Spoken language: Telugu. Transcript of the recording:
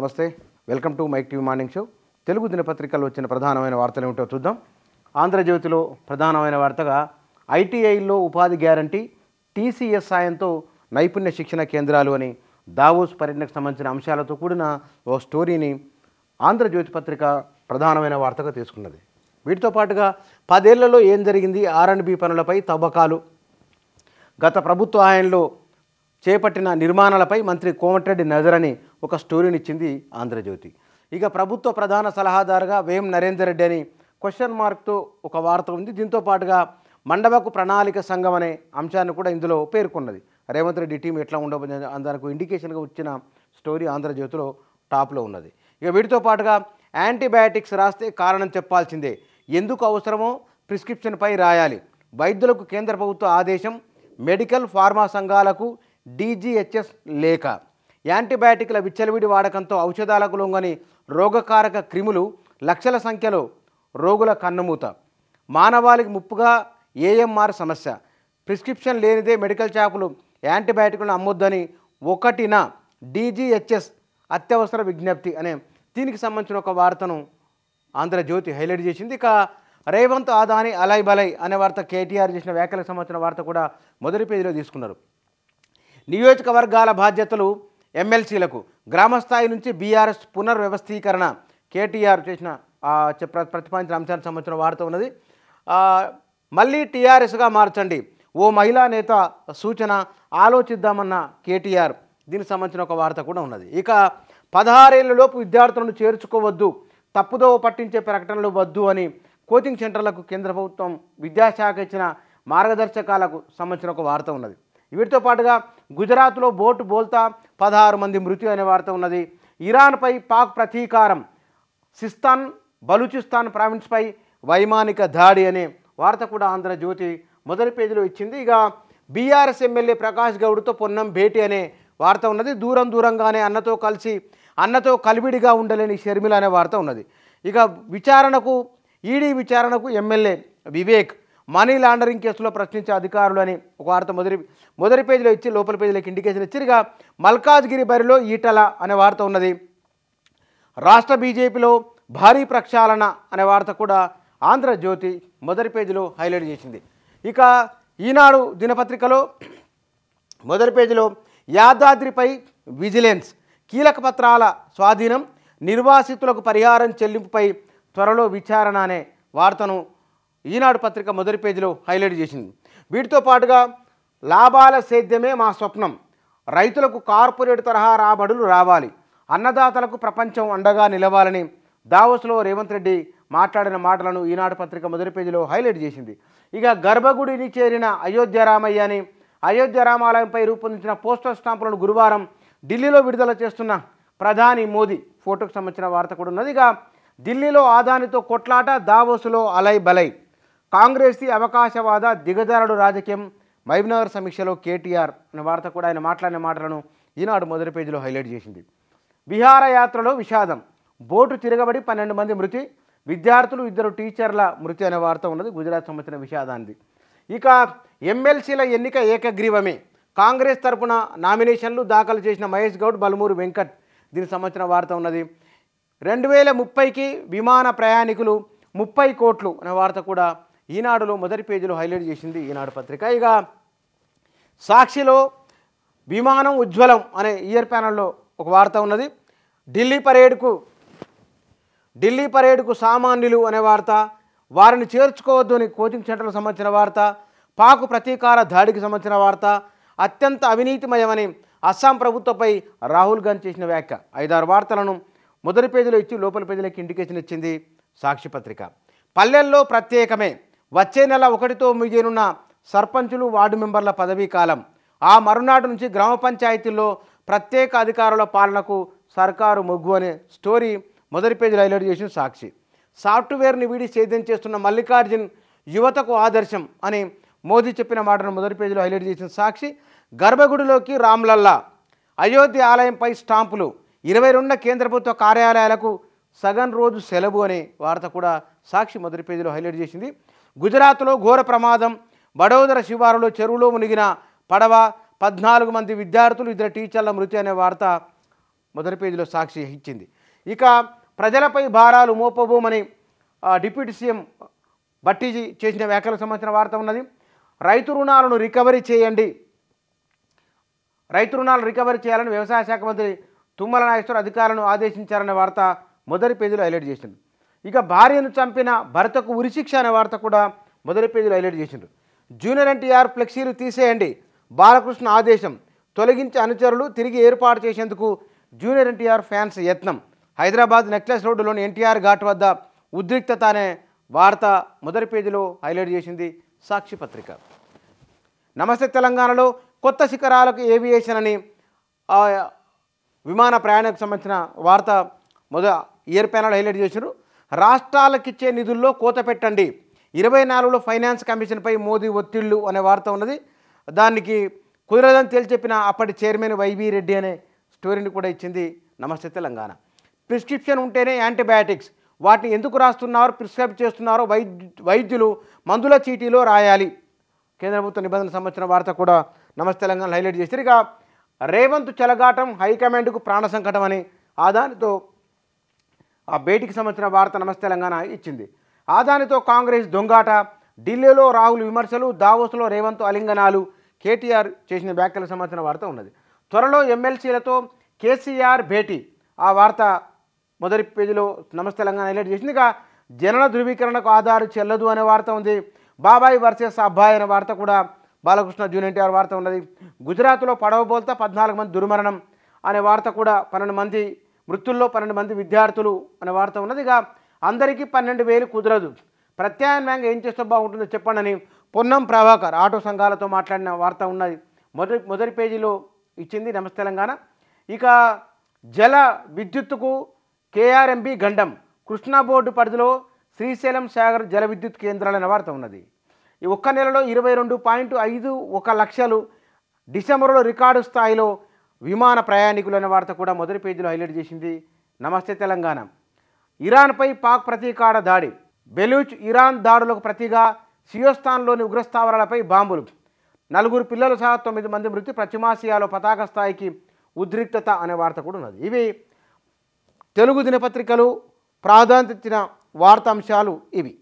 నమస్తే, welcome to Mic TV morning show. Telugu దినపత్రికల్లో వచ్చిన ప్రధానమైన వార్తలు ఏమిటో చూద్దాం. ఆంధ్రజ్యోతిలో ప్రధానమైన వార్తగా ఐటీఐలో ఉపాధి గ్యారంటీ, టీసీఎస్ సాయంతో నైపుణ్య శిక్షణ కేంద్రాలు అని దావోస్ పర్యటనకు సంబంధించిన అంశాలతో కూడిన ఓ స్టోరీని ఆంధ్రజ్యోతి పత్రిక ప్రధానమైన వార్తగా తీసుకున్నది. వీటితో పాటుగా 10 ఏళ్లలో ఏం జరిగింది, R&B పనులపై తవ్వకాలు, గత ప్రభుత్వ హయాంలో చేపట్టిన నిర్మాణాలపై మంత్రి కోమటిరెడ్డి నజరని ఒక స్టోరీని ఇచ్చింది ఆంధ్రజ్యోతి. ఇక ప్రభుత్వ ప్రధాన సలహాదారుగా వేం నరేందర్ రెడ్డి అని క్వశ్చన్ మార్క్తో ఒక వార్త ఉంది. దీంతో పాటుగా మండపకు ప్రణాళిక సంఘం అనే అంశాన్ని కూడా ఇందులో పేర్కొన్నది. రేవంత్ రెడ్డి టీం ఎట్లా ఉండబోతుంది దానికి ఇండికేషన్గా వచ్చిన స్టోరీ ఆంధ్రజ్యోతిలో టాప్లో ఉన్నది. ఇక వీటితో పాటుగా యాంటీబయాటిక్స్ రాస్తే కారణం చెప్పాల్సిందే, ఎందుకు అవసరమో ప్రిస్క్రిప్షన్పై రాయాలి, వైద్యులకు కేంద్ర ప్రభుత్వ ఆదేశం, మెడికల్ ఫార్మా సంఘాలకు DGHS లేఖ, యాంటీబయాటిక్ల విచ్చలవిడి వాడకంతో ఔషధాలకు లొంగని రోగకారక క్రిములు లక్షల సంఖ్యలో రోగుల కన్నుమూత, మానవాళికి ముప్పుగా AMR సమస్య, ప్రిస్క్రిప్షన్ లేనిదే మెడికల్ షాపులు యాంటీబయాటిక్లను అమ్మొద్దని 1న DGHS అత్యవసర విజ్ఞప్తి అనే దీనికి సంబంధించిన ఒక వార్తను ఆంధ్రజ్యోతి హైలైట్ చేసింది. ఇక రేవంత్ ఆదాని అలై బలై అనే వార్త, కేటీఆర్ చేసిన వ్యాఖ్యలకు సంబంధించిన వార్త కూడా మొదటి పేజీలో తీసుకున్నారు. నియోజకవర్గాల బాధ్యతలు ఎమ్మెల్సీలకు, గ్రామస్థాయి నుంచి BRS పునర్వ్యవస్థీకరణ, కేటీఆర్ చేసిన ప్రతిపాదించిన అంశానికి సంబంధించిన వార్త ఉన్నది. మళ్ళీ TRSగా మార్చండి, ఓ మహిళా నేత సూచన, ఆలోచిద్దామన్న కేటీఆర్, దీనికి సంబంధించిన ఒక వార్త కూడా ఉన్నది. ఇక 16 ఏళ్లలోపు విద్యార్థులను చేర్చుకోవద్దు, తప్పుదోవ పట్టించే ప్రకటనలు వద్దు అని కోచింగ్ సెంటర్లకు కేంద్ర ప్రభుత్వం విద్యాశాఖ ఇచ్చిన మార్గదర్శకాలకు సంబంధించిన ఒక వార్త ఉన్నది. వీటితో పాటుగా గుజరాత్లో బోటు బోల్తా 16 మంది మృతి అనే వార్త ఉన్నది. ఇరాన్పై పాక్ ప్రతీకారం, సిస్తాన్ బలూచిస్తాన్ ప్రావిన్స్పై వైమానిక దాడి అనే వార్త కూడా ఆంధ్రజ్యోతి మొదటి పేజీలో ఇచ్చింది. ఇక BRS ఎమ్మెల్యే ప్రకాష్ గౌడ్తో పొన్నం భేటీ అనే వార్త ఉన్నది. దూరంగానే అన్నతో కలివిడిగా ఉండలేని షర్మిల అనే వార్త ఉన్నది. ఇక ఈడీ విచారణకు ఎమ్మెల్యే వివేక్, మనీ లాండరింగ్ కేసులో ప్రశ్నించే అధికారులు అని ఒక వార్త మొదటి పేజీలో ఇచ్చి లోపల పేజీలోకి ఇండికేషన్ ఇచ్చి, ఇక మల్కాజ్గిరి బరిలో ఈటల అనే వార్త ఉన్నది. రాష్ట్ర బీజేపీలో భారీ ప్రక్షాళన అనే వార్త కూడా ఆంధ్రజ్యోతి మొదటి పేజీలో హైలైట్ చేసింది. ఇక ఈనాడు దినపత్రికలో మొదటి పేజీలో యాదాద్రిపై విజిలెన్స్, కీలక పత్రాల స్వాధీనం, నిర్వాసితులకు పరిహారం చెల్లింపుపై త్వరలో విచారణ అనే వార్తను ఈనాడు పత్రిక మొదటి పేజీలో హైలైట్ చేసింది. వీటితో పాటుగా లాభాల సేద్యమే మా స్వప్నం, రైతులకు కార్పొరేట్ తరహా రాబడులు రావాలి, అన్నదాతలకు ప్రపంచం అండగా నిలవాలని దావోస్లో రేవంత్ రెడ్డి మాట్లాడిన మాటలను ఈనాడు పత్రిక మొదటి పేజీలో హైలైట్ చేసింది. ఇక గర్భగుడిని చేరిన అయోధ్య రామయ్య అని అయోధ్య రామాలయంపై రూపొందించిన పోస్టర్ స్టాంపులను గురువారం ఢిల్లీలో విడుదల చేస్తున్న ప్రధాని మోదీ ఫోటోకు సంబంధించిన వార్త కూడా ఉన్నది. ఇక ఢిల్లీలో ఆదానితో కొట్లాట, దావోసులో అలై బలై, కాంగ్రెస్ది అవకాశవాద దిగజారుడు రాజకీయం, మహబూబ్నగర్ సమీక్షలో కేటీఆర్ అనే వార్త కూడా ఆయన మాట్లాడిన మాటలను ఈనాడు మొదటి పేజీలో హైలైట్ చేసింది. విహారయాత్రలో విషాదం, బోటు తిరగబడి 12 మంది మృతి, విద్యార్థులు 2 టీచర్ల మృతి అనే వార్త ఉన్నది. గుజరాత్ సంబంధించిన విషాదాన్ని. ఇక ఎమ్మెల్సీల ఎన్నిక ఏకగ్రీవమే, కాంగ్రెస్ తరపున నామినేషన్లు దాఖలు చేసిన మహేష్ గౌడ్, బలమూరు వెంకట్, దీనికి సంబంధించిన వార్త ఉన్నది. 2030కి విమాన ప్రయాణికులు 30 కోట్లు అనే వార్త కూడా ఈనాడులో మొదటి పేజీలో హైలైట్ చేసింది ఈనాడు పత్రిక. ఇక సాక్షిలో విమానం ఉజ్వలం అనే ఇయర్ ప్యానల్లో ఒక వార్త ఉన్నది. ఢిల్లీ పరేడ్కు సామాన్యులు అనే వార్త, వారిని చేర్చుకోవద్దు అని కోచింగ్ సెంటర్లకు సంబంధించిన వార్త, పాక్ ప్రతీకార దాడికి సంబంధించిన వార్త, అత్యంత అవినీతిమయమని అస్సాం ప్రభుత్వంపై రాహుల్ గాంధీ చేసిన వ్యాఖ్య, 5-6 వార్తలను మొదటి పేజీలో ఇచ్చి లోపల పేజీలోకి ఇండికేషన్ ఇచ్చింది సాక్షి పత్రిక. పల్లెల్లో ప్రత్యేకమే, వచ్చే నెల 1తో ముగియనున్న సర్పంచులు, వార్డు మెంబర్ల పదవీ కాలం, ఆ మరునాటి నుంచి గ్రామ పంచాయతీల్లో ప్రత్యేక అధికారుల పాలనకు సర్కారు మొగ్గు అనే స్టోరీ మొదటి పేజీలో హైలైట్ చేసిన సాక్షి. సాఫ్ట్వేర్ని వీడి సేద్యం చేస్తున్న మల్లికార్జున్ యువతకు ఆదర్శం అని మోదీ చెప్పిన మాటను మొదటి పేజీలో హైలైట్ చేసిన సాక్షి. గర్భగుడిలోకి రామ్లల్లా, అయోధ్య ఆలయంపై స్టాంపులు, 22 కేంద్ర ప్రభుత్వ కార్యాలయాలకు సగం రోజు సెలవు అనే వార్త కూడా సాక్షి మొదటి పేజీలో హైలైట్ చేసింది. గుజరాత్లో ఘోర ప్రమాదం, వడోదర శివారులో చెరువులో మునిగిన పడవ, 14 మంది విద్యార్థులు, 2 టీచర్ల మృతి అనే వార్త మొదటి పేజీలో సాక్షి ఇచ్చింది. ఇక ప్రజలపై భారాలు మోపబోమని డిప్యూటీ సీఎం భట్టీజీ చేసిన వ్యాఖ్యలకు సంబంధించిన వార్త ఉన్నది. రైతు రుణాలను రికవరీ చేయాలని వ్యవసాయ శాఖ మంత్రి తుమ్మల నాగేశ్వర్ అధికారులను ఆదేశించారనే వార్త మొదటి పేజీలో హైలైట్ చేసింది. ఇక భార్యను చంపిన భర్తకు ఉరిశిక్ష అనే వార్త కూడా మొదటి పేజీలో హైలైట్ చేసిండ్రు. జూనియర్ ఎన్టీఆర్ ఫ్లెక్సీలు తీసేయండి, బాలకృష్ణ ఆదేశం, తొలగించే అనుచరులు తిరిగి ఏర్పాటు చేసేందుకు జూనియర్ ఎన్టీఆర్ ఫ్యాన్స్ యత్నం, హైదరాబాద్ నెక్లెస్ రోడ్డులోని ఎన్టీఆర్ ఘాట్ వద్ద ఉద్రిక్తత అనే వార్త మొదటి పేజీలో హైలైట్ చేసింది సాక్షి పత్రిక. నమస్తే తెలంగాణలో కొత్త శిఖరాలకు ఏవియేషన్ అని విమాన ప్రయాణానికి సంబంధించిన వార్త ఇయర్ ప్యానల్ హైలైట్ చేశారు. రాష్ట్రాలకిచ్చే నిధుల్లో కోత పెట్టండి, 24లో ఫైనాన్స్ కమిషన్పై మోదీ ఒత్తిళ్లు అనే వార్త ఉన్నది. దానికి కుదరదని తేల్చెప్పిన అప్పటి చైర్మన్ వైవి రెడ్డి అనే స్టోరీని కూడా ఇచ్చింది నమస్తే తెలంగాణ. ప్రిస్క్రిప్షన్ ఉంటేనే యాంటీబయాటిక్స్, వాటిని ఎందుకు రాస్తున్నారు, ప్రిస్క్రైబ్ చేస్తున్నారో వైద్యులు మందుల చీటీలో రాయాలి. కేంద్ర ప్రభుత్వ నిబంధనలకు సంబంధించిన వార్త కూడా నమస్తే తెలంగాణ హైలైట్ చేశారు. ఇక రేవంత్ చెలగాటం హైకమాండ్కు ప్రాణ సంకటం అని ఆదానితో ఆ భేటీకి సంబంధించిన వార్త నమస్తే తెలంగాణ ఇచ్చింది. ఆదానితో కాంగ్రెస్ దొంగాట, ఢిల్లీలో రాహుల్ విమర్శలు, దావోస్లో రేవంత్ అలింగనాలు, కేటీఆర్ చేసిన వ్యాఖ్యలకు సంబంధించిన వార్త ఉన్నది. త్వరలో ఎమ్మెల్సీలతో కేసీఆర్ భేటీ, ఆ వార్త మొదటి పేజీలో నమస్తే తెలంగాణ హైలైట్ చేసింది. ఇక జనన ధృవీకరణకు ఆధార్ చెల్లదు అనే వార్త ఉంది. బాబాయ్ వర్సెస్ అబ్బాయి అనే వార్త కూడా బాలకృష్ణ జూనియర్ ఎన్టీఆర్ వార్త ఉన్నది. గుజరాత్లో పడవ బోల్తా 14 మంది దుర్మరణం అనే వార్త కూడా 12 మంది మృతుల్లో 12 మంది విద్యార్థులు అనే వార్త ఉన్నది. ఇక అందరికీ 12,000 కుదరదు, ప్రత్యామ్నాయంగా ఏం చేస్తే బాగుంటుందో చెప్పండి అని పొన్నం ప్రభాకర్ ఆటో సంఘాలతో మాట్లాడిన వార్త ఉన్నది. మొదటి పేజీలో ఇచ్చింది నమస్తే తెలంగాణ. ఇక జల విద్యుత్తుకు కేఆర్ఎంబి గండం, కృష్ణా బోర్డు పరిధిలో శ్రీశైలం సాగర్ జల విద్యుత్ కేంద్రాలనే వార్త ఉన్నది. ఈ ఒక్క నెలలో 22.51 లక్షలు, డిసెంబర్లో రికార్డు స్థాయిలో విమాన ప్రయాణికులు అనే వార్త కూడా మొదటి పేజీలో హైలైట్ చేసింది నమస్తే తెలంగాణ. ఇరాన్పై పాక్ ప్రతీకార దాడి, బెలూచ్ ఇరాన్ దాడులకు ప్రతిగా సియోస్తాన్లోని ఉగ్రస్థావరాలపై బాంబులు, 4 పిల్లలు సహా 9 మంది మృతి, పశ్చిమాసియాలో పతాక స్థాయికి ఉద్రిక్తత అనే వార్త కూడా ఉన్నది. ఇవి తెలుగు దినపత్రికలు ప్రాధాన్యత ఇచ్చిన వార్తాంశాలు ఇవి.